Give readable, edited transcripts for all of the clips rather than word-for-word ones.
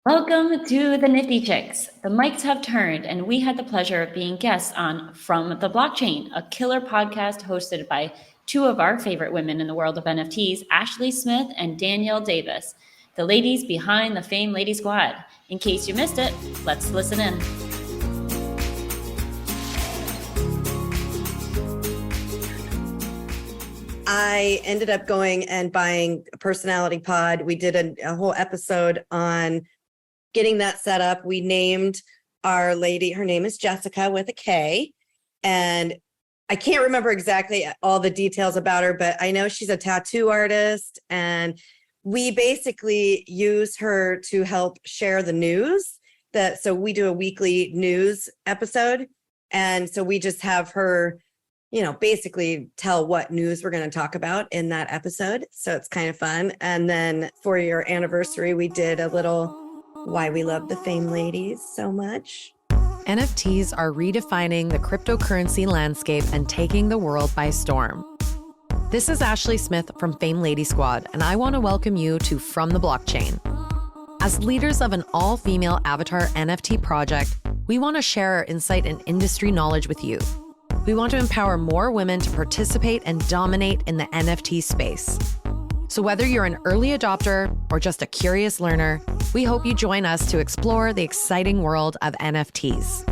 Welcome to the Nifty Chicks. The mics have turned, and we had the pleasure of being guests on From the Blockchain, a killer podcast hosted by two of our favorite women in the world of NFTs, Ashley Smith and Danielle Davis, the ladies behind the Fame Lady Squad. In case you missed it, let's listen in. I ended up going and buying a personality pod. We did a whole episode on getting that set up. We named our lady, her name is Jessica with a K. And I can't remember exactly all the details about her, but I know she's a tattoo artist. And we basically use her to help share the news. So we do a weekly news episode. And so we just have her basically tell what news we're going to talk about in that episode. So it's kind of fun. And then for your anniversary, we did a little why we love the Fame Ladies so much. NFTs are redefining the cryptocurrency landscape and taking the world by storm. This is Ashley Smith from Fame Lady Squad, and I want to welcome you to From the Blockchain. As leaders of an all-female avatar NFT project, we want to share our insight and industry knowledge with you. We want to empower more women to participate and dominate in the NFT space. So whether you're an early adopter or just a curious learner, we hope you join us to explore the exciting world of NFTs.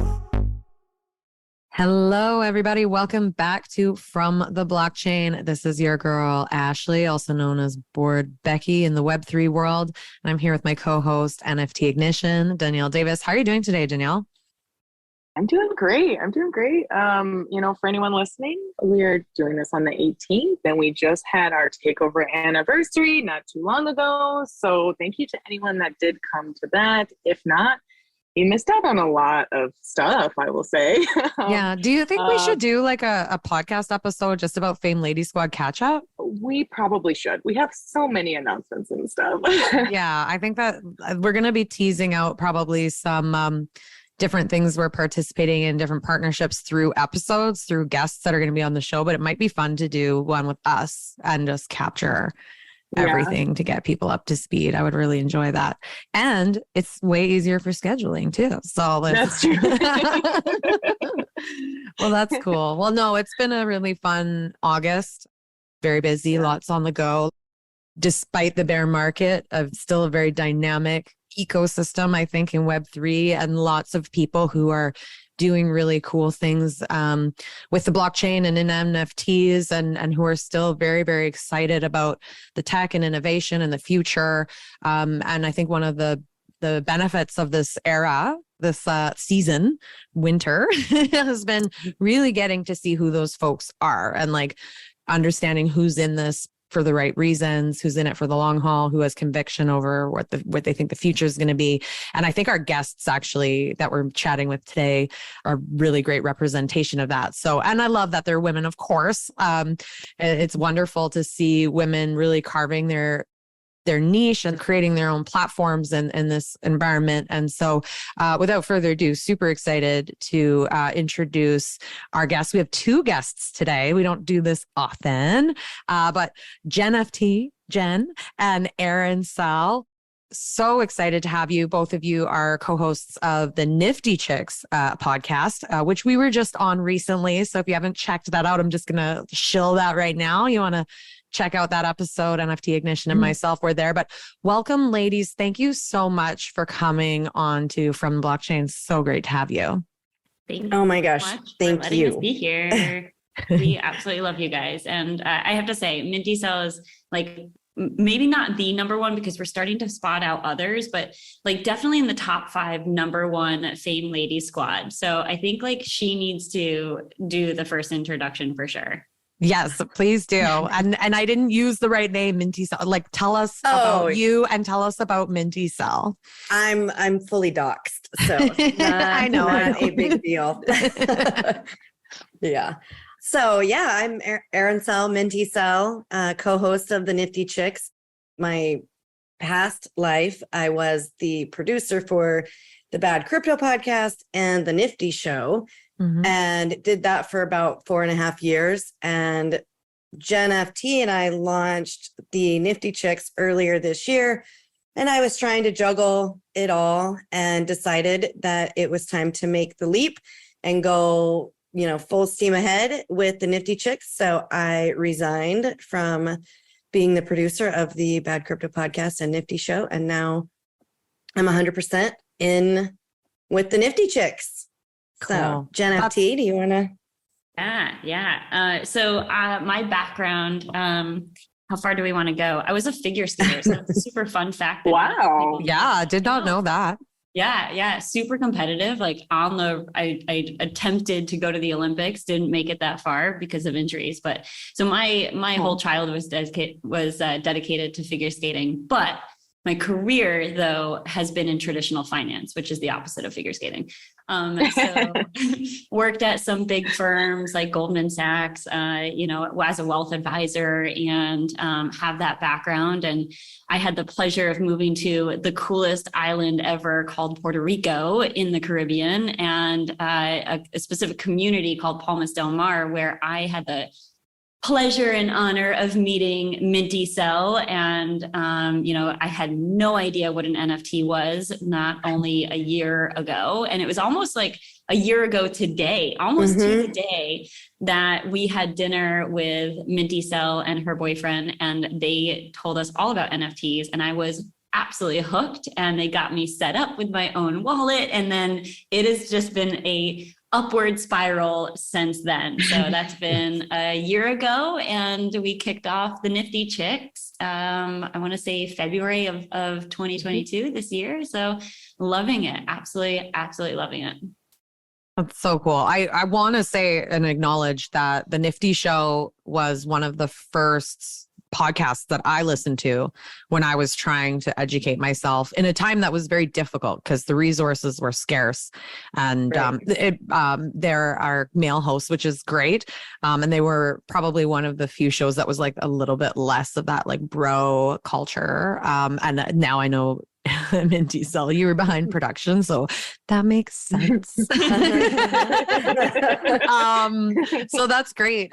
Hello, everybody. Welcome back to From the Blockchain. This is your girl, Ashley, also known as Bored Becky in the Web3 world. And I'm here with my co-host, NFT Ignition, Danielle Davis. How are you doing today, Danielle? I'm doing great. For anyone listening, we are doing this on the 18th, and we just had our takeover anniversary not too long ago. So thank you to anyone that did come to that. If not, you missed out on a lot of stuff, I will say. Yeah. Do you think we should do like a podcast episode just about Fame Lady Squad catch up? We probably should. We have so many announcements and stuff. Yeah, I think that we're going to be teasing out probably some different things we're participating in, different partnerships through episodes, through guests that are going to be on the show. But it might be fun to do one with us and just capture everything to get people up to speed. I would really enjoy that. And it's way easier for scheduling too. So that's true. Well, that's cool. Well, no, it's been a really fun August. Very busy, lots on the go. Despite the bear market, still a very dynamic ecosystem, I think, in Web3, and lots of people who are doing really cool things with the blockchain and in NFTs and who are still very, very excited about the tech and innovation and the future. And I think one of the benefits of this era, this season, winter, has been really getting to see who those folks are and like understanding who's in this for the right reasons, who's in it for the long haul, who has conviction over what they think the future is going to be. And I think our guests actually that we're chatting with today are really great representation of that. So, and I love that they're women, of course. It's wonderful to see women really carving their niche and creating their own platforms in this environment. And so without further ado, super excited to introduce our guests. We have two guests today. We don't do this often, but Jen and Erin Sal. So excited to have you. Both of you are co-hosts of the NiFTy Chicks podcast, which we were just on recently. So if you haven't checked that out, I'm just going to shill that right now. You want to check out that episode. NFT Ignition and myself were there. But welcome, ladies. Thank you so much for coming on to From the Blockchain. So great to have you. Thank you. Oh my gosh. Thank letting you. Us be here. We absolutely love you guys. And I have to say, Minty Cell is like maybe not the number one because we're starting to spot out others, but like definitely in the top 5 number one Fame Lady Squad. So I think like she needs to do the first introduction for sure. Yes, please do. And I didn't use the right name, Minty Cell. Like, tell us about you and tell us about Minty Cell. I'm fully doxxed, so I know. Not a big deal. Yeah. So yeah, I'm Erin Sal, Minty Cell, co-host of the NiFTy Chicks. My past life, I was the producer for the Bad Crypto podcast and the NiFTy Show, and did that for about 4.5 years. And Jen FT and I launched the NiFTy Chicks earlier this year. And I was trying to juggle it all and decided that it was time to make the leap and go, full steam ahead with the NiFTy Chicks. So I resigned from being the producer of the Bad Crypto podcast and NiFTy show. And now I'm 100% in with the NiFTy Chicks. Cool. So Jen FT, do you want to? Yeah. So my background, how far do we want to go? I was a figure skater, so it's a super fun fact. Wow. Yeah, did not know that. Yeah. Super competitive. Like I attempted to go to the Olympics, didn't make it that far because of injuries. But so my whole childhood was dedicated to figure skating. But my career, though, has been in traditional finance, which is the opposite of figure skating. So worked at some big firms like Goldman Sachs, as a wealth advisor, and have that background. And I had the pleasure of moving to the coolest island ever called Puerto Rico in the Caribbean, and a specific community called Palmas del Mar, where I had the pleasure and honor of meeting Minty Cell. And, I had no idea what an NFT was, not only a year ago. And it was almost like a year ago today, almost to the day, that we had dinner with Minty Cell and her boyfriend, and they told us all about NFTs. And I was absolutely hooked, and they got me set up with my own wallet. And then it has just been a upward spiral since then. So that's been a year ago, and we kicked off the NiFTy Chicks. I want to say February of 2022 this year. So loving it. Absolutely loving it. That's so cool. I want to say and acknowledge that the NiFTy show was one of the first podcasts that I listened to when I was trying to educate myself in a time that was very difficult because the resources were scarce. And there are male hosts, which is great. And they were probably one of the few shows that was like a little bit less of that like bro culture. And now I know Minty Cell, you were behind production, so that makes sense. So that's great.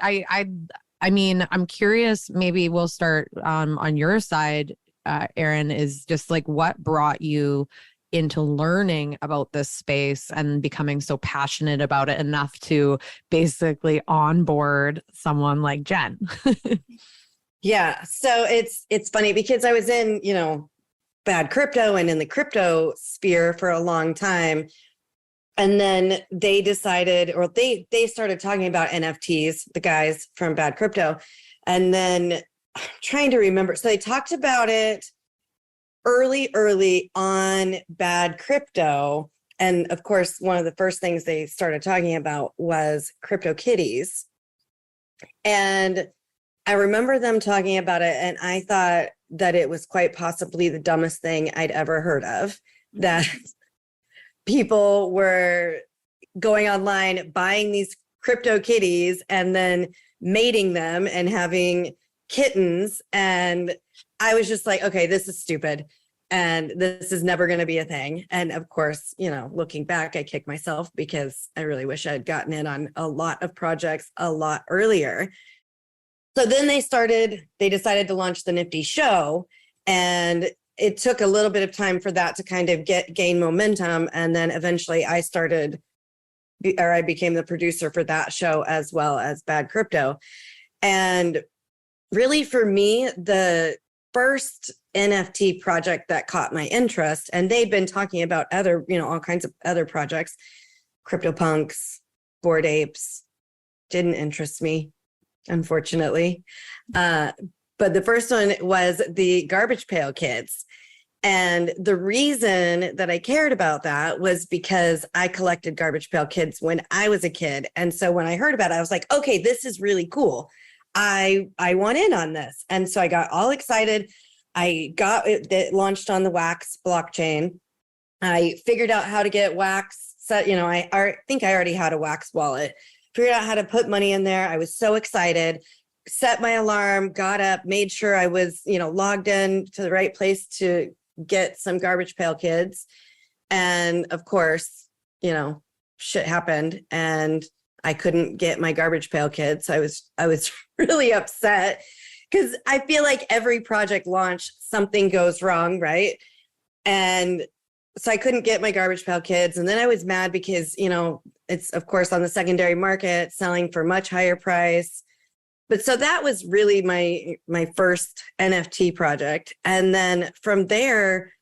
I mean, I'm curious, maybe we'll start on your side, Erin, is just like what brought you into learning about this space and becoming so passionate about it enough to basically onboard someone like Jen? Yeah. So it's funny because I was in, Bad Crypto and in the crypto sphere for a long time. And then they decided, or they started talking about NFTs, the guys from Bad Crypto. And then I'm trying to remember. So they talked about it early on Bad Crypto. And of course, one of the first things they started talking about was crypto kitties. And I remember them talking about it, and I thought that it was quite possibly the dumbest thing I'd ever heard of, that people were going online, buying these crypto kitties and then mating them and having kittens. And I was just like, okay, this is stupid. And this is never going to be a thing. And of course, looking back, I kick myself because I really wish I had gotten in on a lot of projects a lot earlier. So then they decided to launch the NiFTy show, and it took a little bit of time for that to kind of gain momentum. And then eventually I became the producer for that show as well as Bad Crypto. And really for me, the first NFT project that caught my interest, and they'd been talking about other, all kinds of other projects, CryptoPunks, Bored Apes, didn't interest me, unfortunately. But the first one was the Garbage Pail Kids. And the reason that I cared about that was because I collected Garbage Pail Kids when I was a kid. And so when I heard about it, I was like, okay, this is really cool. I want in on this. And so I got all excited. I got it launched on the Wax blockchain. I figured out how to get Wax set. I think I already had a Wax wallet. Figured out how to put money in there. I was so excited. Set my alarm, got up, made sure I was, logged in to the right place to get some Garbage Pail Kids. And of course, shit happened and I couldn't get my Garbage Pail Kids. I was really upset because I feel like every project launch, something goes wrong, right? And so I couldn't get my Garbage Pail Kids. And then I was mad because, it's of course on the secondary market selling for much higher price. But so that was really my first NFT project. And then from there,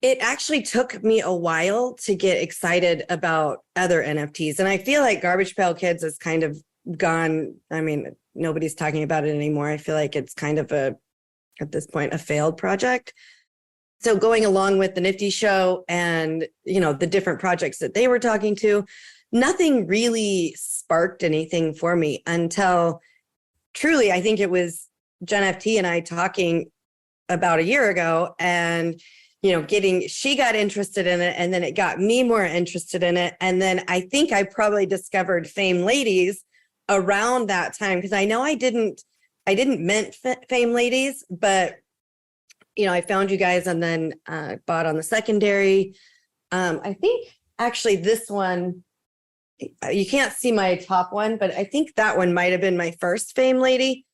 it actually took me a while to get excited about other NFTs. And I feel like Garbage Pail Kids is kind of gone. I mean, nobody's talking about it anymore. I feel like it's kind of at this point, a failed project. So going along with the NiFTy show and, the different projects that they were talking to, nothing really sparked anything for me until truly, I think it was Jen FT and I talking about a year ago, and she got interested in it, and then it got me more interested in it. And then I think I probably discovered Fame Ladies around that time, because I know I didn't mint Fame Ladies, but I found you guys and then bought on the secondary. I think actually this one, you can't see my top one, but I think that one might have been my first Fame Lady.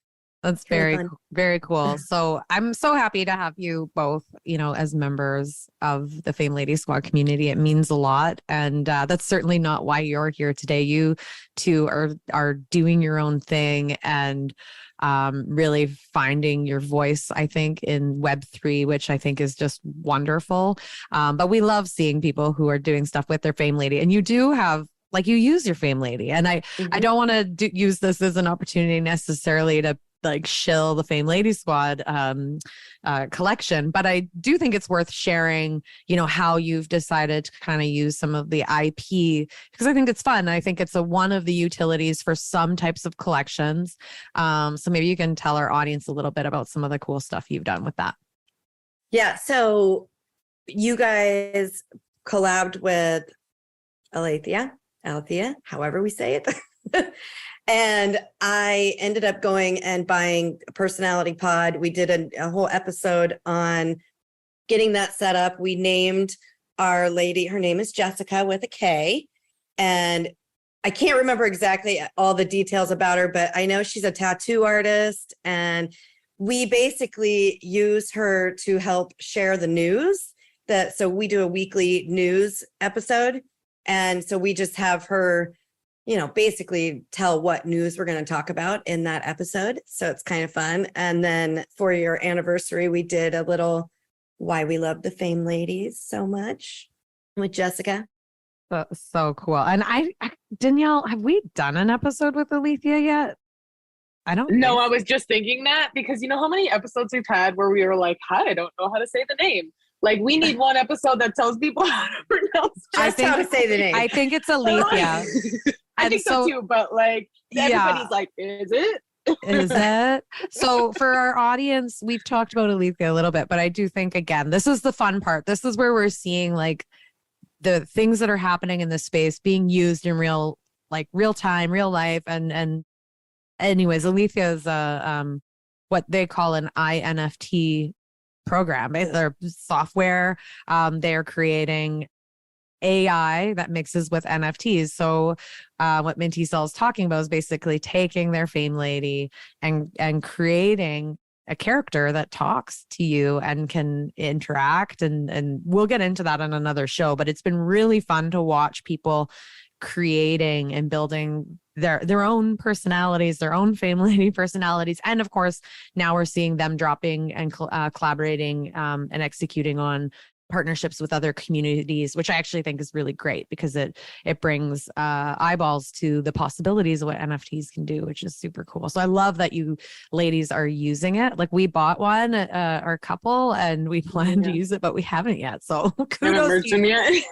That's very cool. So I'm so happy to have you both, as members of the Fame Lady Squad community. It means a lot. And that's certainly not why you're here today. You two are doing your own thing and really finding your voice, I think, in Web3, which I think is just wonderful. But we love seeing people who are doing stuff with their Fame Lady. And you do have, you use your Fame Lady. And I don't want to use this as an opportunity necessarily to shill the Fame Lady Squad collection, but I do think it's worth sharing, how you've decided to kind of use some of the IP, because I think it's fun. I think it's one of the utilities for some types of collections. So maybe you can tell our audience a little bit about some of the cool stuff you've done with that. Yeah. So you guys collabed with Alethea, however we say it. And I ended up going and buying a personality pod. We did a whole episode on getting that set up. We named our lady, her name is Jessica with a K. And I can't remember exactly all the details about her, but I know she's a tattoo artist. And we basically use her to help share the news. So we do a weekly news episode. And so we just have her basically tell what news we're going to talk about in that episode. So it's kind of fun. And then for your anniversary, we did a little why we love the Fame Ladies so much with Jessica. So cool. And Danielle, have we done an episode with Alethea yet? I don't know. I was just thinking that because you know how many episodes we've had where we were like, hi, I don't know how to say the name. We need one episode that tells people how to pronounce how to say the name. I think it's Alethea. I think so too, but everybody's like, is it? Is it? So for our audience, we've talked about Alethea a little bit, but I do think, again, this is the fun part. This is where we're seeing the things that are happening in this space being used in real time, real life. And anyways, Alethea is what they call an INFT program. They're software. They're creating AI that mixes with NFTs. So what Minty Cell is talking about is basically taking their Fame Lady and creating a character that talks to you and can interact. And we'll get into that on another show, but it's been really fun to watch people creating and building their own personalities, their own Fame Lady personalities. And of course, now we're seeing them dropping and collaborating and executing on partnerships with other communities, which I actually think is really great because it brings eyeballs to the possibilities of what NFTs can do, which is super cool. So I love that you ladies are using it. We bought one, our couple, and we plan to use it, but we haven't yet. So kudos to you.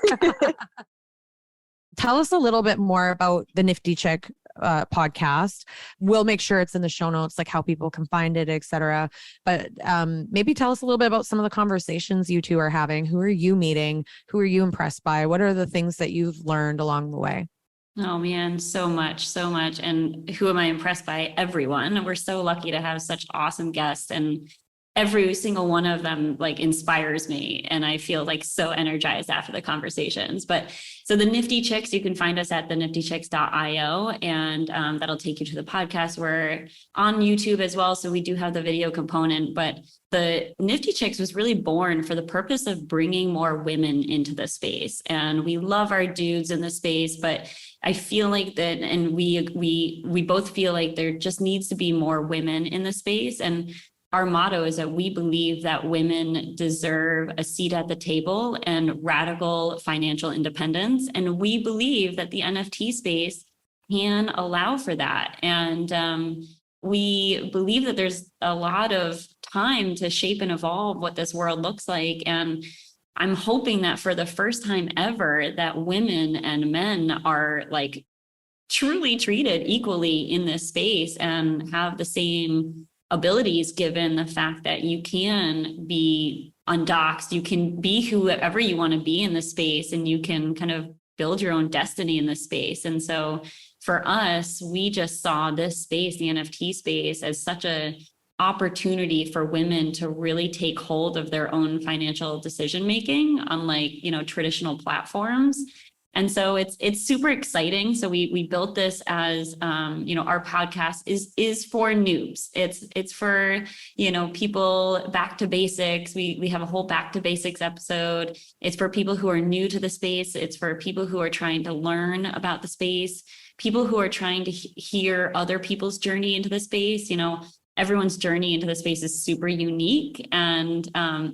Tell us a little bit more about the NiFTy Chick podcast. We'll make sure it's in the show notes, how people can find it, etc. But maybe tell us a little bit about some of the conversations you two are having. Who are you meeting? Who are you impressed by? What are the things that you've learned along the way? Oh man, so much. And who am I impressed by? Everyone. We're so lucky to have such awesome guests. And every single one of them like inspires me, and I feel like so energized after the conversations. But so the NiFTy Chicks, you can find us at the niftychicks.io, and that'll take you to the podcast. We're on YouTube as well, so we do have the video component. But the NiFTy Chicks was really born for the purpose of bringing more women into the space, and we love our dudes in the space, but I feel like that, and we both feel like there just needs to be more women in the space. And our motto is that we believe that women deserve a seat at the table and radical financial independence. And we believe that the NFT space can allow for that. And we believe that there's a lot of time to shape and evolve what this world looks like. And I'm hoping that for the first time ever, that women and men are like truly treated equally in this space and have the same abilities, given the fact that you can be undoxed, you can be whoever you want to be in the space, and you can kind of build your own destiny in the space. And so for us, we just saw this space, the NFT space, as such a opportunity for women to really take hold of their own financial decision making, unlike, traditional platforms. And so it's super exciting. So we built this as our podcast is for noobs. It's for people back to basics. We have a whole back to basics episode. It's for people who are new to the space. It's for people who are trying to learn about the space, people who are trying to hear other people's journey into the space. Everyone's journey into the space is super unique. And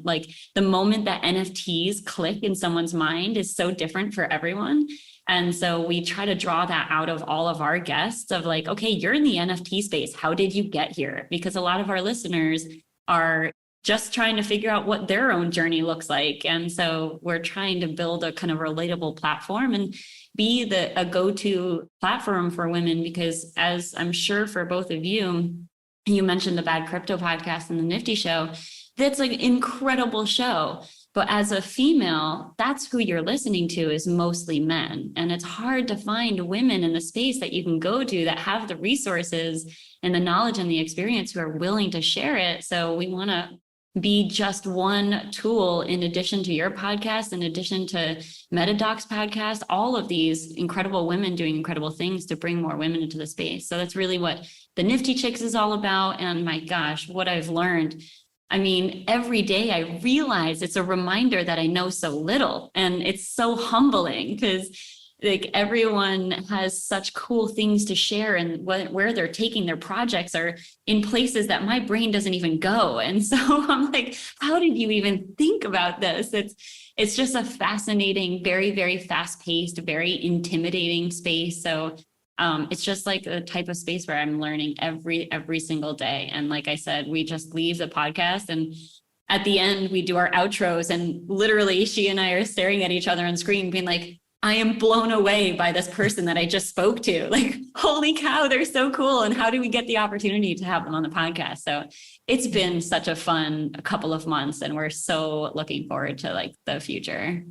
like the moment that NFTs click in someone's mind is so different for everyone. And so we try to draw that out of all of our guests of like, okay, you're in the NFT space. How did you get here? Because a lot of our listeners are just trying to figure out what their own journey looks like. And so we're trying to build a kind of relatable platform and be a go-to platform for women, because as I'm sure for both of you, you mentioned the Bad Crypto podcast and the NiFTy show. That's like an incredible show. But as a female, that's who you're listening to is mostly men. And it's hard to find women in the space that you can go to that have the resources and the knowledge and the experience who are willing to share it. So we want to be just one tool in addition to your podcast, in addition to MetaDoc's podcast, all of these incredible women doing incredible things to bring more women into the space. So that's really what the NiFTy Chicks is all about. And my gosh, what I've learned. I mean, every day I realize it's a reminder that I know so little, and it's so humbling because like everyone has such cool things to share, and where they're taking their projects are in places that my brain doesn't even go. And so I'm like, how did you even think about this? It's just a fascinating, very, very fast paced, very intimidating space. So it's just like the type of space where I'm learning every single day. And like I said, we just leave the podcast, and at the end we do our outros, and literally she and I are staring at each other on screen being like, I am blown away by this person that I just spoke to. Like, holy cow, they're so cool. And how do we get the opportunity to have them on the podcast? So it's been such a fun couple of months, and we're so looking forward to like the future.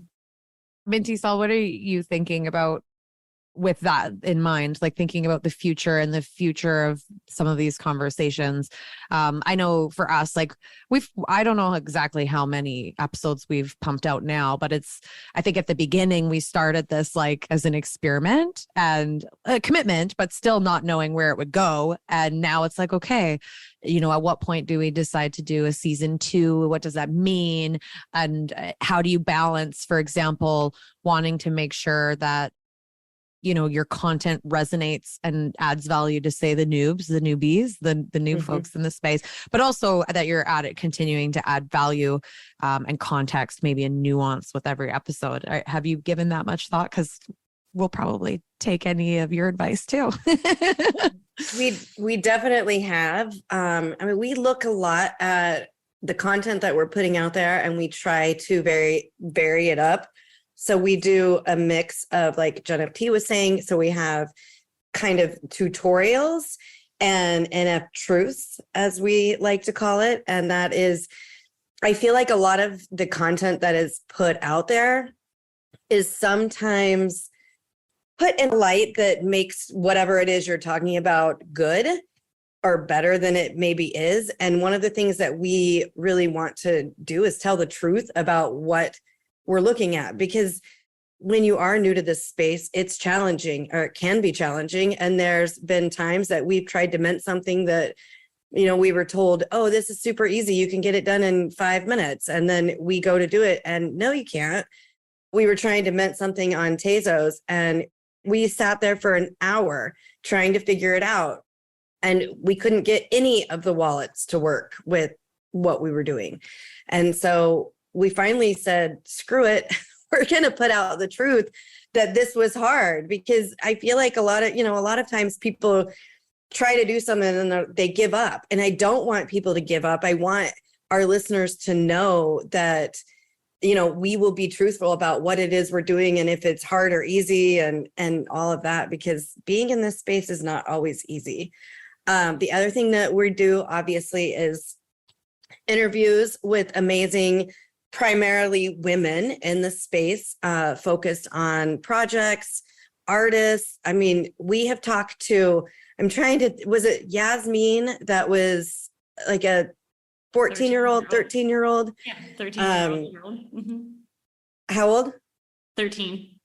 Minty Sol, what are you thinking about with that in mind, like thinking about the future and the future of some of these conversations? I know for us, like I don't know exactly how many episodes we've pumped out now, but I think at the beginning we started this like as an experiment and a commitment, but still not knowing where it would go. And now it's like, okay, at what point do we decide to do a season 2? What does that mean? And how do you balance, for example, wanting to make sure that your content resonates and adds value to, say, the noobs, the newbies, the new folks in the space, but also that you're at it continuing to add value and context, maybe a nuance with every episode. Have you given that much thought? Because we'll probably take any of your advice too. We definitely have. We look a lot at the content that we're putting out there, and we try to vary it up. So we do a mix of, like John T was saying, so we have kind of tutorials and NF truths, as we like to call it. And that is, I feel like a lot of the content that is put out there is sometimes put in light that makes whatever it is you're talking about good, are better than it maybe is. And one of the things that we really want to do is tell the truth about what we're looking at, because when you are new to this space, it's challenging, or it can be challenging. And there's been times that we've tried to mint something that, we were told, oh, this is super easy, you can get it done in 5 minutes. And then we go to do it and no, you can't. We were trying to mint something on Tezos and we sat there for an hour trying to figure it out. And we couldn't get any of the wallets to work with what we were doing. And so we finally said, screw it. We're going to put out the truth that this was hard, because I feel like a lot of times people try to do something and then they give up. And I don't want people to give up. I want our listeners to know that, we will be truthful about what it is we're doing and if it's hard or easy and all of that, because being in this space is not always easy. The other thing that we do, obviously, is interviews with amazing, primarily women in the space, focused on projects, artists. I mean, we have talked to, was it Yasmin that was like a 14-year-old, 13-year-old? Yeah, 13-year-old. Mm-hmm. How old? 13.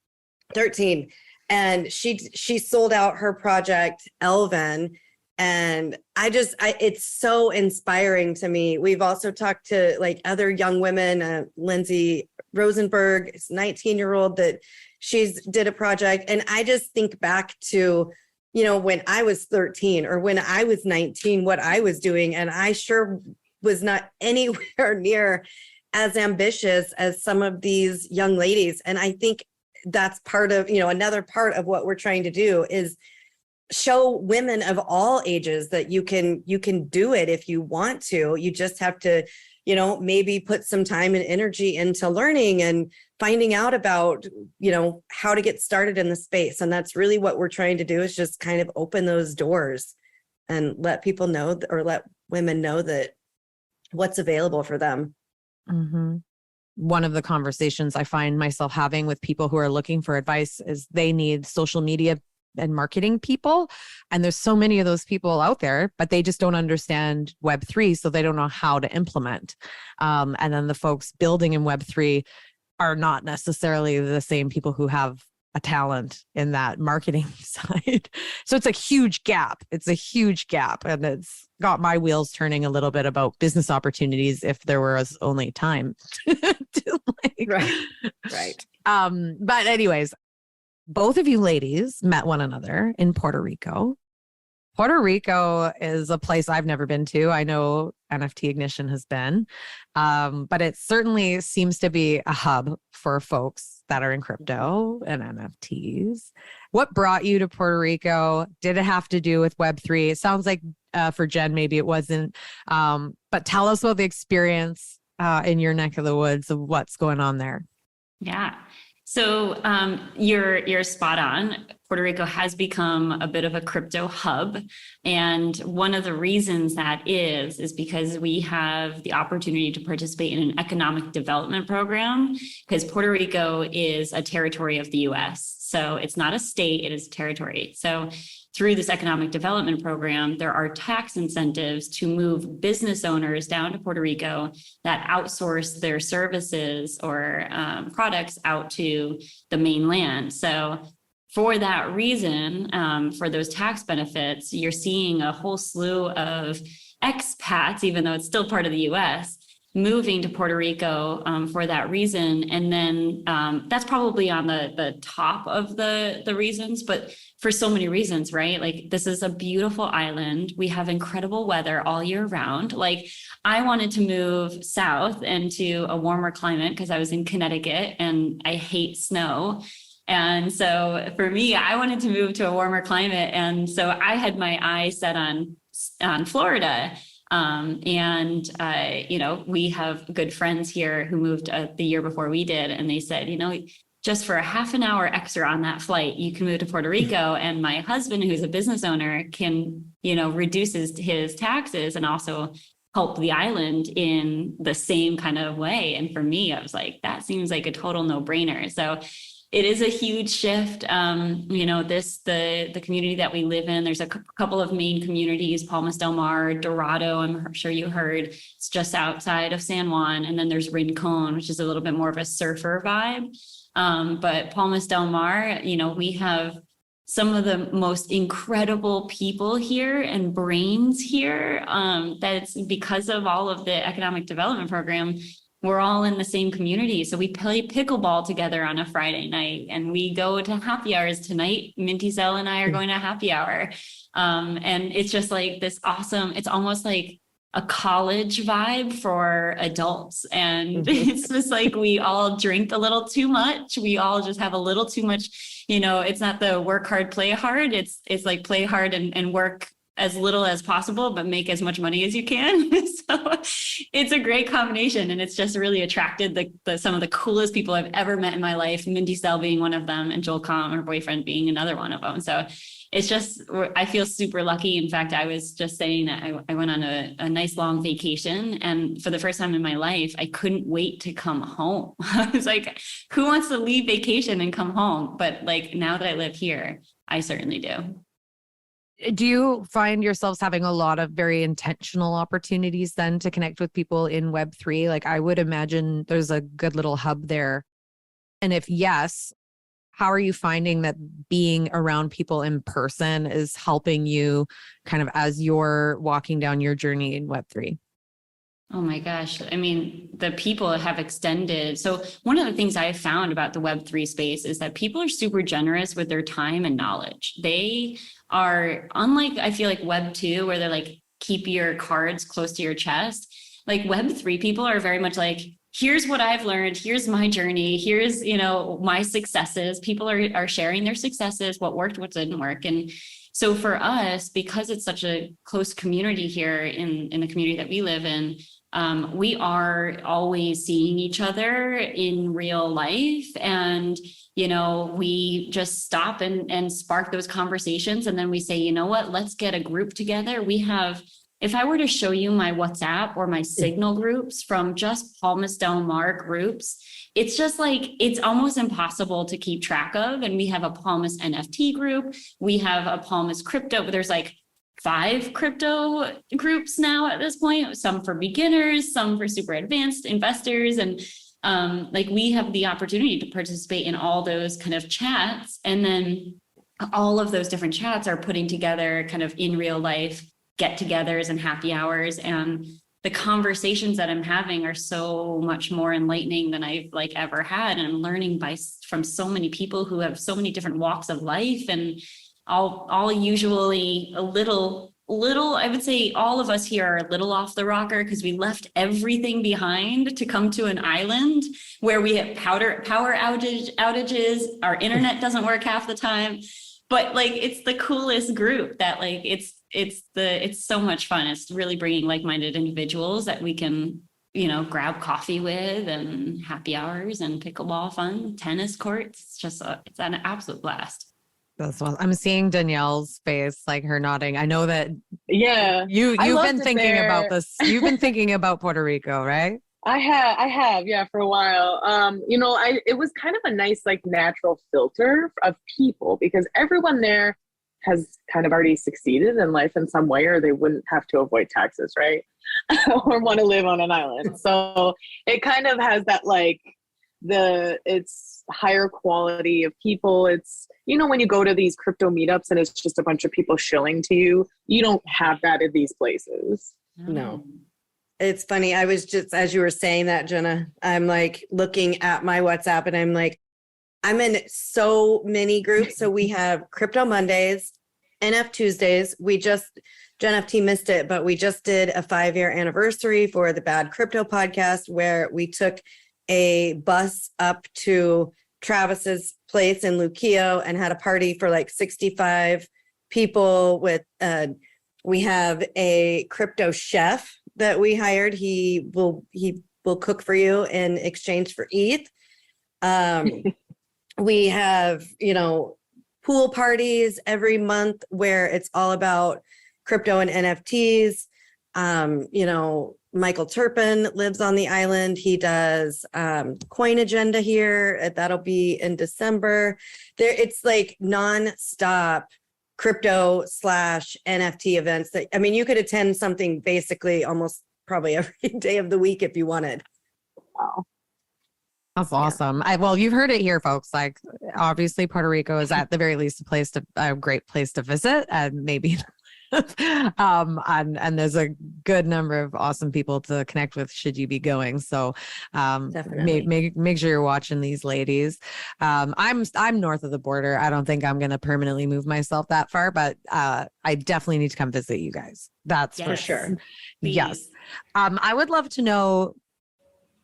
13. And she sold out her project, Elven. And it's so inspiring to me. We've also talked to like other young women, Lindsay Rosenberg, 19-year-old, that she's did a project. And I just think back to, when I was 13 or when I was 19, what I was doing. And I sure was not anywhere near as ambitious as some of these young ladies. And I think that's part of, another part of what we're trying to do is show women of all ages that you can do it if you want to. You just have to, maybe put some time and energy into learning and finding out about, how to get started in the space. And that's really what we're trying to do, is just kind of open those doors and let people know, or let women know that what's available for them. Mm-hmm. One of the conversations I find myself having with people who are looking for advice is they need social media and marketing people. And there's so many of those people out there, but they just don't understand Web3. So they don't know how to implement. And then the folks building in Web3 are not necessarily the same people who have a talent in that marketing side. So it's a huge gap. And it's got my wheels turning a little bit about business opportunities if there was only time to Right. But anyways, both of you ladies met one another in Puerto Rico. Puerto Rico is a place I've never been to. I know NFT Ignition has been, but it certainly seems to be a hub for folks that are in crypto and NFTs. What brought you to Puerto Rico? Did it have to do with Web3? It sounds like for Jen, maybe it wasn't. But tell us about the experience in your neck of the woods of what's going on there. Yeah. So you're spot on. Puerto Rico has become a bit of a crypto hub. And one of the reasons that is because we have the opportunity to participate in an economic development program, because Puerto Rico is a territory of the US. So it's not a state, it is a territory. So through this economic development program, there are tax incentives to move business owners down to Puerto Rico that outsource their services or products out to the mainland. So for that reason, for those tax benefits, you're seeing a whole slew of expats, even though it's still part of the US, moving to Puerto Rico for that reason. And then that's probably on the top of the reasons, but for so many reasons, right? Like, this is a beautiful island. We have incredible weather all year round. Like, I wanted to move south into a warmer climate because I was in Connecticut and I hate snow. And so for me, I wanted to move to a warmer climate. And so I had my eye set on Florida. We have good friends here who moved the year before we did. And they said, just for a half an hour extra on that flight, you can move to Puerto Rico. And my husband, who's a business owner, can, reduce his taxes and also help the island in the same kind of way. And for me, I was like, that seems like a total no-brainer. So it is a huge shift. The community that we live in, there's a couple of main communities, Palmas del Mar, Dorado, I'm sure you heard, it's just outside of San Juan. And then there's Rincon, which is a little bit more of a surfer vibe. But Palmas del Mar, we have some of the most incredible people here and brains here. That's because of all of the economic development program. We're all in the same community. So we play pickleball together on a Friday night, and we go to happy hours tonight. Minty Zell and I are going to happy hour. And it's just like this awesome, it's almost like a college vibe for adults. And it's just like, we all drink a little too much. We all just have a little too much, it's not the work hard, play hard. It's like play hard and work as little as possible, but make as much money as you can. So it's a great combination. And it's just really attracted some of the coolest people I've ever met in my life, Mindy Stell being one of them, and Joel Comm, her boyfriend, being another one of them. So it's just, I feel super lucky. In fact, I was just saying that I went on a nice long vacation, and for the first time in my life, I couldn't wait to come home. I was like, who wants to leave vacation and come home? But like, now that I live here, I certainly do. Do you find yourselves having a lot of very intentional opportunities then to connect with people in Web3? Like, I would imagine there's a good little hub there. And if yes, how are you finding that being around people in person is helping you kind of as you're walking down your journey in Web3? Oh my gosh. I mean, the people have extended. So one of the things I found about the Web3 space is that people are super generous with their time and knowledge. They are, unlike, I feel like Web2, where they're like, keep your cards close to your chest. Like Web3 people are very much like, here's what I've learned. Here's my journey. Here's, my successes. People are sharing their successes, what worked, what didn't work. And so for us, because it's such a close community here in the community that we live in, we are always seeing each other in real life. And, we just stop and spark those conversations. And then we say, you know what, let's get a group together. If I were to show you my WhatsApp or my Signal groups from just Palmas del Mar groups, it's just like, it's almost impossible to keep track of. And we have a Palmas NFT group. We have a Palmas crypto, but there's like 5 crypto groups now at this point, some for beginners, some for super advanced investors. And we have the opportunity to participate in all those kind of chats. And then all of those different chats are putting together kind of in real life get-togethers and happy hours. And the conversations that I'm having are so much more enlightening than I've ever had. And I'm learning from so many people who have so many different walks of life, and all usually a little, I would say all of us here are a little off the rocker because we left everything behind to come to an island where we have power outages. Our internet doesn't work half the time, but it's the coolest group that it's so much fun. It's really bringing like-minded individuals that we can, grab coffee with, and happy hours and pickleball fun, tennis courts. It's an absolute blast. That's well, I'm seeing Danielle's face, like her nodding. I know that. Yeah. You've been thinking about this. You've been thinking about Puerto Rico, right? I have, yeah, for a while. It was kind of a nice, natural filter of people, because everyone there has kind of already succeeded in life in some way, or they wouldn't have to avoid taxes, right? Or want to live on an island. So it kind of has that, it's higher quality of people. It's, when you go to these crypto meetups and it's just a bunch of people shilling to you, you don't have that in these places. No. It's funny. I was just, as you were saying that, Jenna, I'm looking at my WhatsApp and I'm in so many groups. So we have Crypto Mondays, NF Tuesdays. Gen FT missed it, but we just did a 5-year anniversary for the Bad Crypto podcast, where we took a bus up to Travis's place in Luquillo and had a party for 65 people with, we have a crypto chef that we hired. He will cook for you in exchange for ETH. We have, pool parties every month where it's all about crypto and NFTs. Michael Turpin lives on the island. He does Coin Agenda here. That'll be in December. It's like nonstop crypto / NFT events that, I mean, you could attend something basically almost probably every day of the week if you wanted. Wow. That's awesome. Well, you've heard it here, folks. Like, obviously, Puerto Rico is at the very least a great place to visit, and maybe, and there's a good number of awesome people to connect with should you be going. So, Definitely. make sure you're watching these ladies. I'm north of the border. I don't think I'm going to permanently move myself that far, but I definitely need to come visit you guys. That's for Yes, sure. please. Yes. I would love to know,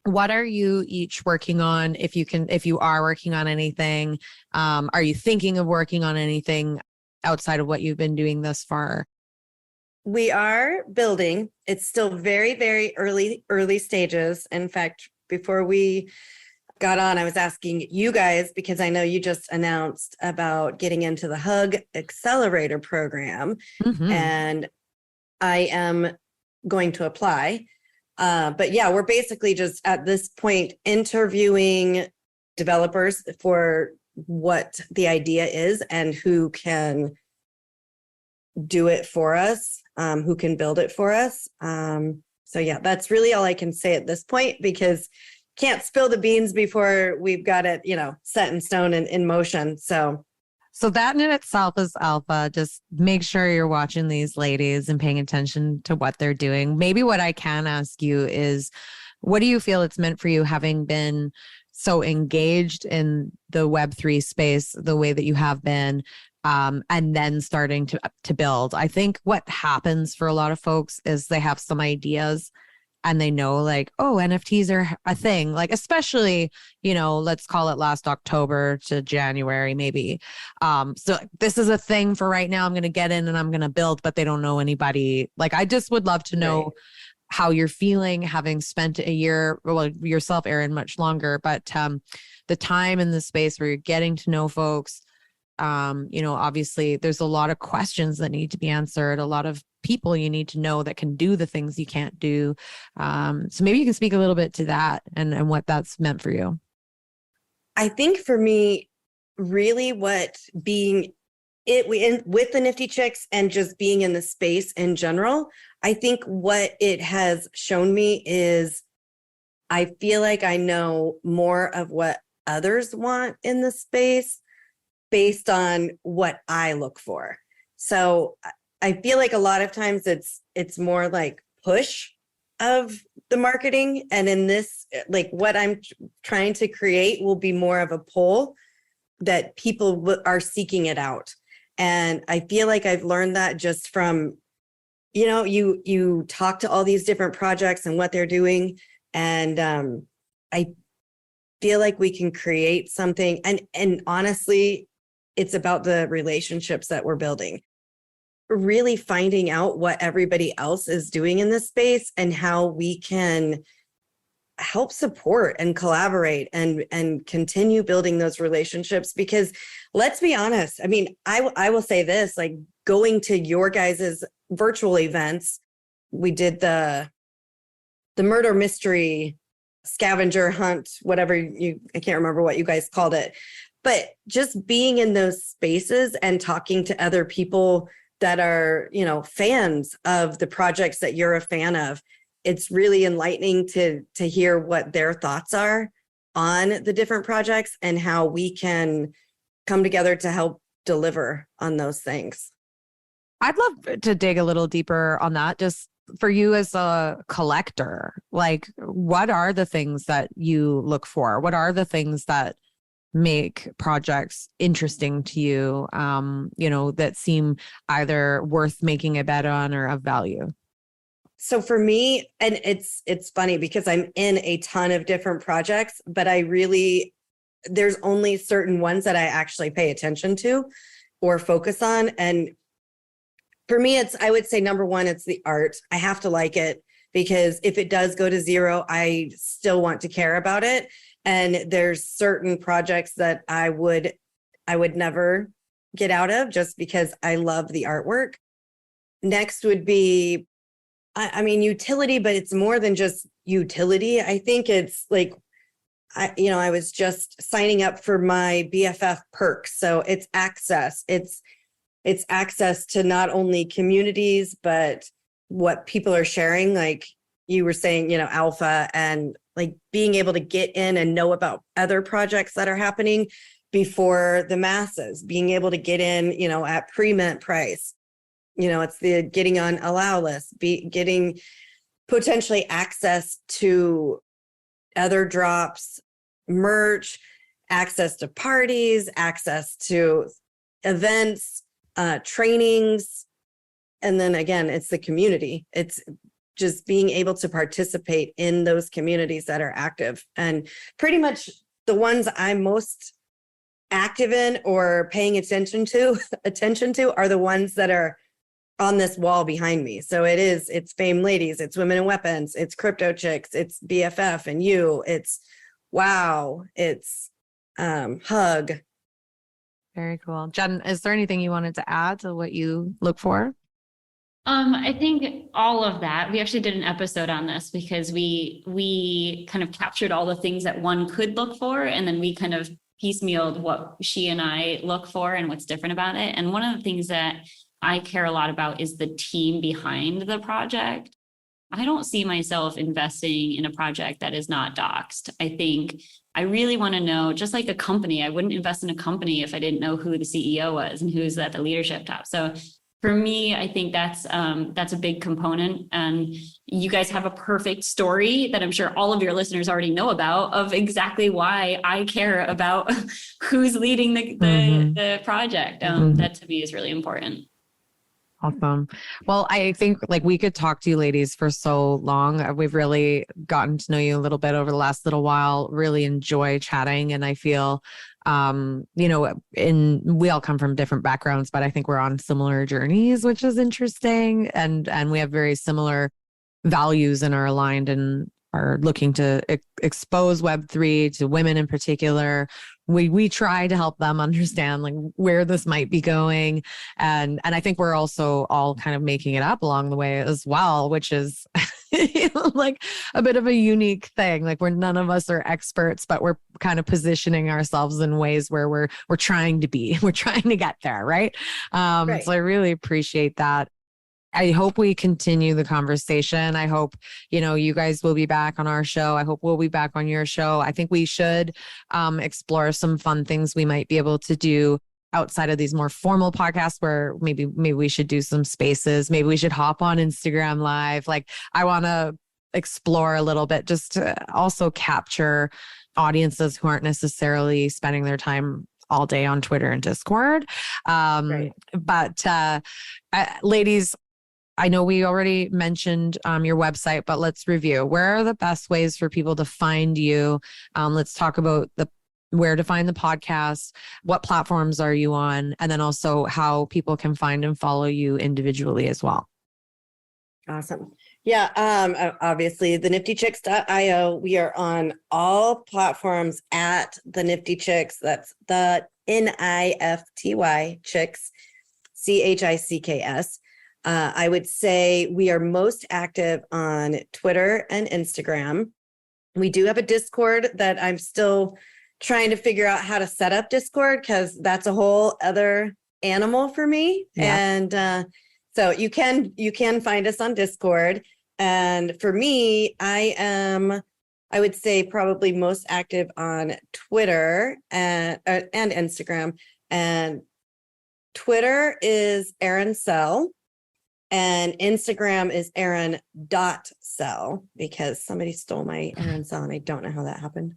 what are you each working on? If you are working on anything, are you thinking of working on anything outside of what you've been doing thus far? We are building. It's still very, very early stages. In fact, before we got on, I was asking you guys, because I know you just announced about getting into the Hug Accelerator program, and I am going to apply. But yeah, we're basically just at this point interviewing developers for what the idea is and who can do it for us, who can build it for us. So yeah, that's really all I can say at this point, because can't spill the beans before we've got it, set in stone and in motion. So that in itself is alpha. Just make sure you're watching these ladies and paying attention to what they're doing. Maybe what I can ask you is, what do you feel it's meant for you, having been so engaged in the Web3 space the way that you have been, and then starting to build? I think what happens for a lot of folks is they have some ideas and they know, like, oh, NFTs are a thing, like, especially, let's call it last October to January, maybe. So this is a thing for right now. I'm going to get in and I'm going to build, but they don't know anybody. Like, I just would love to know how you're feeling, having spent a year, well, yourself, Erin, much longer, but the time in the space where you're getting to know folks. Obviously there's a lot of questions that need to be answered, a lot of people you need to know that can do the things you can't do. So maybe you can speak a little bit to that and what that's meant for you. I think for me, really what being with the NiFTy Chicks and just being in the space in general, I think what it has shown me is I feel like I know more of what others want in the space based on what I look for. So I feel like a lot of times it's more like push of the marketing. And in this, like, what I'm trying to create will be more of a pull that people are seeking it out. And I feel like I've learned that just from, you talk to all these different projects and what they're doing. And I feel like we can create something. And honestly, it's about the relationships that we're building, really finding out what everybody else is doing in this space and how we can help support and collaborate and continue building those relationships. Because let's be honest, I mean, I will say this, like, going to your guys's virtual events, we did the murder mystery scavenger hunt, whatever I can't remember what you guys called it. But just being in those spaces and talking to other people that are, fans of the projects that you're a fan of, it's really enlightening to hear what their thoughts are on the different projects and how we can come together to help deliver on those things. I'd love to dig a little deeper on that. Just for you as a collector, like, what are the things that you look for? What are the things that make projects interesting to you, that seem either worth making a bet on or of value? So for me, and it's funny because I'm in a ton of different projects, but there's only certain ones that I actually pay attention to or focus on. And for me, I would say number one, it's the art. I have to like it, because if it does go to zero, I still want to care about it. And there's certain projects that I would never get out of just because I love the artwork. Next would be I mean, utility, but it's more than just utility. I think it's like, I was just signing up for my BFF perks. So it's access. It's access to not only communities, but what people are sharing. Like you were saying, alpha, and like being able to get in and know about other projects that are happening before the masses, being able to get in, at pre-mint price. It's the getting on allow list, getting potentially access to other drops, merch, access to parties, access to events, trainings. And then again, it's the community. It's just being able to participate in those communities that are active. And pretty much the ones I'm most active in or paying attention to are the ones that are on this wall behind me. So it's Fame Ladies, it's Women in Weapons, it's Crypto Chicks, it's BFF and you, it's WOW, it's Hug. Very cool. Jen, is there anything you wanted to add to what you look for? I think all of that. We actually did an episode on this because we kind of captured all the things that one could look for, and then we kind of piecemealed what she and I look for and what's different about it. And one of the things that I care a lot about is the team behind the project. I don't see myself investing in a project that is not doxed. I think I really want to know, just like a company, I wouldn't invest in a company if I didn't know who the CEO was and who's at the leadership top. So for me, I think that's a big component. And you guys have a perfect story that I'm sure all of your listeners already know about, of exactly why I care about who's leading the project. That to me is really important. Awesome. Well, I think like we could talk to you ladies for so long. We've really gotten to know you a little bit over the last little while, really enjoy chatting. And I feel, we all come from different backgrounds, but I think we're on similar journeys, which is interesting. And we have very similar values and are aligned and are looking to expose Web3 to women in particular. We try to help them understand like where this might be going. And I think we're also all kind of making it up along the way as well, which is like a bit of a unique thing. Like none of us are experts, but we're kind of positioning ourselves in ways where we're trying to be, we're trying to get there. Right. Right. So I really appreciate that. I hope we continue the conversation. I hope, you guys will be back on our show. I hope we'll be back on your show. I think we should explore some fun things we might be able to do outside of these more formal podcasts, where maybe we should do some spaces. Maybe we should hop on Instagram Live. Like I want to explore a little bit just to also capture audiences who aren't necessarily spending their time all day on Twitter and Discord. Right. But ladies, I know we already mentioned your website, but let's review. Where are the best ways for people to find you? Let's talk about where to find the podcast. What platforms are you on? And then also how people can find and follow you individually as well. Awesome. Yeah. Obviously the NiFTychicks.io. We are on all platforms at the NiFTy Chicks. That's the NiFTy Chicks, CHICKS. I would say we are most active on Twitter and Instagram. We do have a Discord that I'm still trying to figure out how to set up Discord, because that's a whole other animal for me. Yeah. And so you can find us on Discord. And for me, I would say probably most active on Twitter and Instagram. And Twitter is Erin Sell. And Instagram is Erin.Sell, because somebody stole my Erin Sell and I don't know how that happened.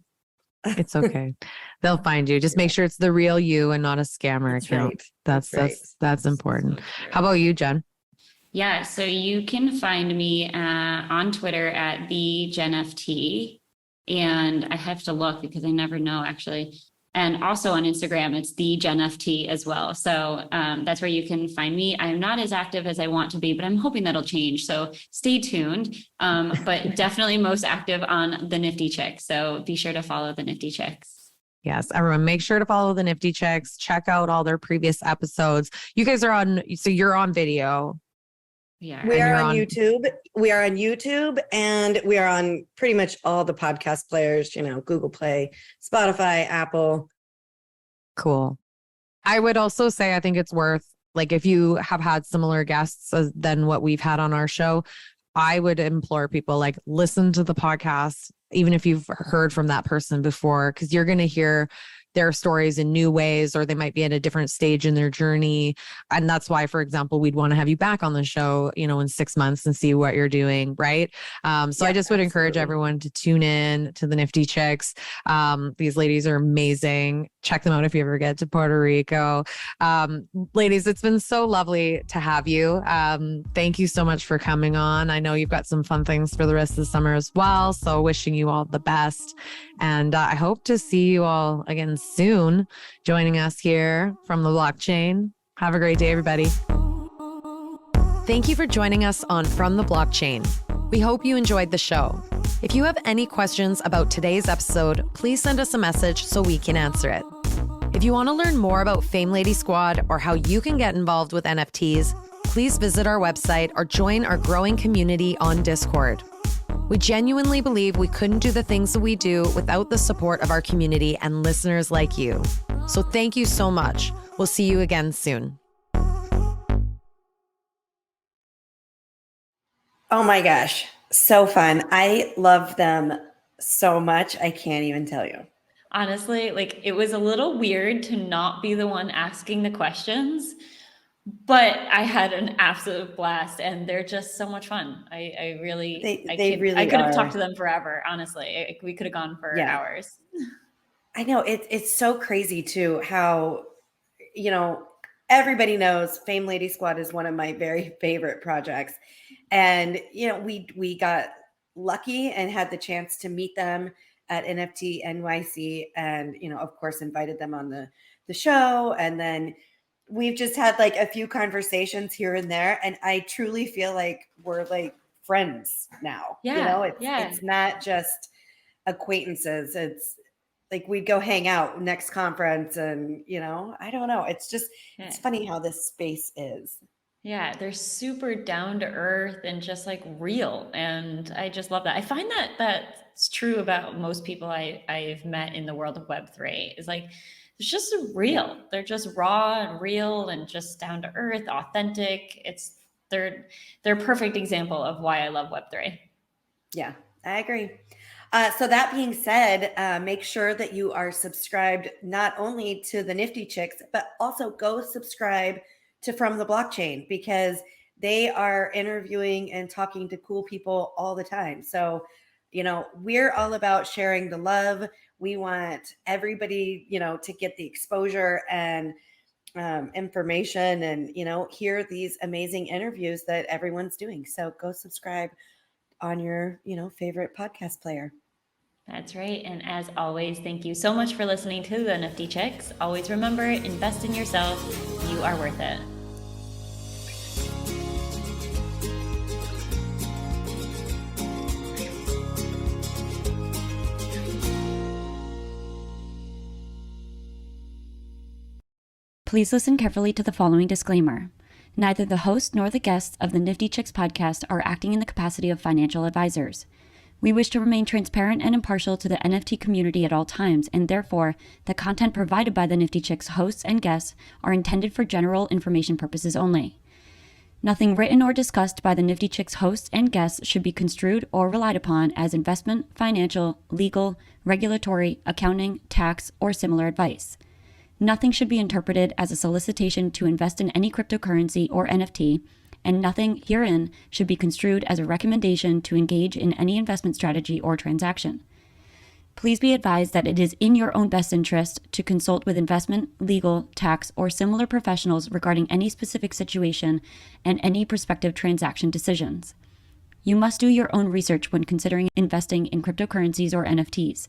It's okay. They'll find you. Just make sure it's the real you and not a scammer account. Right. That's important. How about you, Jen? Yeah, so you can find me on Twitter at the NFTy, and I have to look because I never know actually. And also on Instagram, it's the NFTy as well. So that's where you can find me. I'm not as active as I want to be, but I'm hoping that'll change. So stay tuned. But definitely most active on the NiFTy Chicks. So be sure to follow the NiFTy Chicks. Yes, everyone, make sure to follow the NiFTy Chicks. Check out all their previous episodes. You guys are on, so you're on video. Yeah. We And are you're on on- YouTube. We are on YouTube, and we are on pretty much all the podcast players, Google Play, Spotify, Apple. Cool. I would also say, I think it's worth, like, if you have had similar guests than what we've had on our show, I would implore people, like, listen to the podcast, even if you've heard from that person before, because you're going to hear their stories in new ways, or they might be at a different stage in their journey. And that's why, for example, we'd want to have you back on the show, in 6 months and see what you're doing. Right. So I just would encourage everyone to tune in to the NiFTy Chicks. These ladies are amazing. Check them out if you ever get to Puerto Rico. Ladies, it's been so lovely to have you. Thank you so much for coming on. I know you've got some fun things for the rest of the summer as well. So wishing you all the best. And I hope to see you all again soon, joining us here from the blockchain. Have a great day, everybody. Thank you for joining us on From the Blockchain. We hope you enjoyed the show. If you have any questions about today's episode, please send us a message so we can answer it. If you want to learn more about Fame Lady Squad or how you can get involved with NFTs, please visit our website or join our growing community on Discord. We genuinely believe we couldn't do the things that we do without the support of our community and listeners like you. So thank you so much. We'll see you again soon. Oh my gosh, so fun. I love them so much. I can't even tell you. Honestly, like, it was a little weird to not be the one asking the questions, but I had an absolute blast, and they're just so much fun. I could have talked to them forever. Honestly, we could have gone for hours. I know it's so crazy too, how, everybody knows Fame Lady Squad is one of my very favorite projects. And, we got lucky and had the chance to meet them at NFT NYC, and, of course, invited them on the show. And then we've just had like a few conversations here and there. And I truly feel like we're like friends now. It's not just acquaintances. It's like we'd go hang out next conference, and, I don't know. It's just, it's funny how this space is. Yeah, they're super down to earth and just like real. And I just love that. I find that that's true about most people I've met in the world of Web3. Is like, it's just real. They're just raw and real and just down to earth, authentic. They're a perfect example of why I love Web3. Yeah, I agree. So that being said, make sure that you are subscribed not only to the NiFTy Chicks, but also go subscribe to From the Blockchain, because they are interviewing and talking to cool people all the time. So, we're all about sharing the love. We want everybody, to get the exposure and information and, hear these amazing interviews that everyone's doing. So go subscribe on your, favorite podcast player. That's right. And as always, thank you so much for listening to the NiFTy Chicks. Always remember, invest in yourself. You are worth it. Please listen carefully to the following disclaimer. Neither the host nor the guests of the NiFTy Chicks podcast are acting in the capacity of financial advisors. We wish to remain transparent and impartial to the NFT community at all times, and therefore, the content provided by the NiFTy Chicks hosts and guests are intended for general information purposes only. Nothing written or discussed by the NiFTy Chicks hosts and guests should be construed or relied upon as investment, financial, legal, regulatory, accounting, tax, or similar advice. Nothing should be interpreted as a solicitation to invest in any cryptocurrency or NFT, and nothing herein should be construed as a recommendation to engage in any investment strategy or transaction. Please be advised that it is in your own best interest to consult with investment, legal, tax, or similar professionals regarding any specific situation and any prospective transaction decisions. You must do your own research when considering investing in cryptocurrencies or NFTs.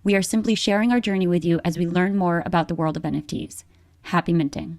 We are simply sharing our journey with you as we learn more about the world of NFTs. Happy minting.